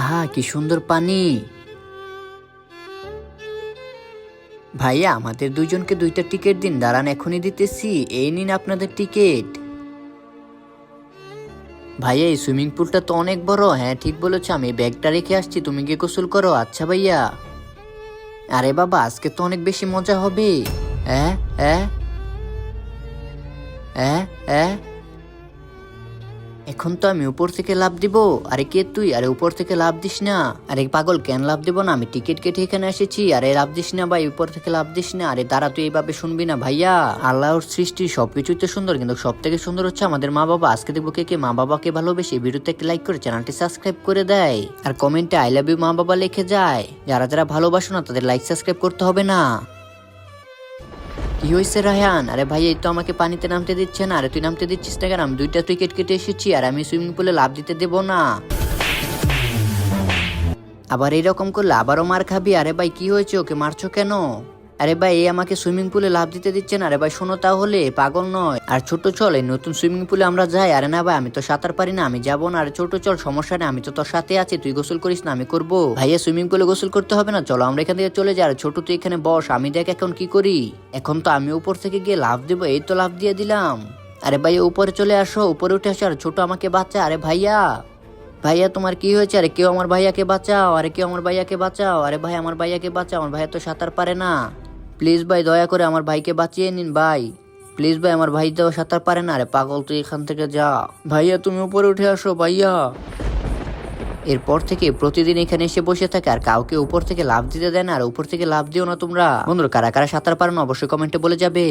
আহা কি সুন্দর পানি। ভাইয়া আমাদের দুইজনকে দুইটা টিকিট দিন, দাঁড়ান এখনই দিতেছি। এই নিন আপনাদের টিকিট। ভাইয়া এই সুইমিং পুলটা তো অনেক বড়। হ্যাঁ ঠিক বলেছ, আমি ব্যাগটা রেখে আসছি, তুমি গিয়ে গোসল করো। আচ্ছা ভাইয়া। আরে বাবা আজকে তো অনেক বেশি মজা হবে। হ্যাঁ হ্যাঁ হ্যাঁ হ্যাঁ। এখন তো আমি উপর থেকে লাফ দিব। আরে কে তুই? আরে উপর থেকে লাফ দিস না। আরে পাগল, কেন লাফ দিব না? আমি টিকিট কেটে এখানে এসেছি। আরে লাফ দিস না ভাই, উপর থেকে লাফ দিস না। আরে দাঁড়া, তুই এইভাবে শুনবি না ভাইয়া। আল্লাহর সৃষ্টি সবকিছুই তো সুন্দর, কিন্তু সব থেকে সুন্দর হচ্ছে আমাদের মা বাবা। আজকে দেখবো কে কে মা বাবাকে ভালোবেসে। ভিডিওতে একটা লাইক করে চ্যানেলটি সাবস্ক্রাইব করে দেয়, আর কমেন্টে আই লাভ ইউ মা বাবা লিখে যায়। যারা যারা ভালোবাসো না তাদের লাইক সাবস্ক্রাইব করতে হবে না। কি হয়েছে রায়হান? আরে ভাই এই তো আমাকে পানিতে নামতে দিচ্ছে না। আরে তুই নামতে দিচ্ছিস না কেন? আমি দুইটা টিকিট কেটে এসেছি, আর আমি সুইমিং পুলে লাফ দিতে দেবো না। আবার এইরকম করলে আবারও মার খাবি। আরে ভাই কি হয়েছে? ওকে মারছো কেন? আরে ভাই এই আমাকে সুইমিং পুলে লাফ দিতে দিচ্ছে না। আরে ভাই শোনো তাহলে, পাগল নয়। আর ছোট চল, এই নতুন সুইমিং পুলে আমরা যাই। আরে না ভাই আমি তো সাঁতার পারি না, আমি যাবো না। আরে ছোট চল, সমস্যা নেই, আমি তো তোর সাথে আছি। তুই গোসল করিস না, আমি করবো। ভাইয়া সুইমিং পুলে গোসল করতে হবে না, চলো আমরা এখান থেকে চলে যাই। আর ছোট তুই এখানে বস, আমি দেখ এখন কি করি। এখন তো আমি উপর থেকে গিয়ে লাফ দেবো। এই তো লাফ দিয়ে দিলাম। আরে ভাইয়া উপরে চলে আসো, উপরে উঠে আসো। আর ছোট আমাকে বাঁচা। আরে ভাইয়া, ভাইয়া তোমার কি হয়েছে? আরে কেউ আমার ভাইয়াকে বাঁচাও। আরে কেউ আমার ভাইয়াকে বাঁচাও। আরে ভাই আমার ভাইয়াকে বাঁচাও, আমার ভাইয়া তো সাঁতার পারে না। প্লিজ ভাই দয়া করে আমার ভাইকে বাঁচিয়ে নিন ভাই। প্লিজ ভাই, আমার ভাই তো সাঁতার পারে না। আরে পাগল তুই এখান থেকে যা। ভাইয়া তুমি উপরে উঠে আসো ভাইয়া। এরপর থেকে প্রতিদিন এখানে এসে বসে থাকে, আর কাউকে উপর থেকে লাফ দিতে দেয় না। আর উপর থেকে লাফ দিও না তোমরা। বন্ধুরা কারা কারা সাঁতার পারো না অবশ্যই কমেন্টে বলে যাবে।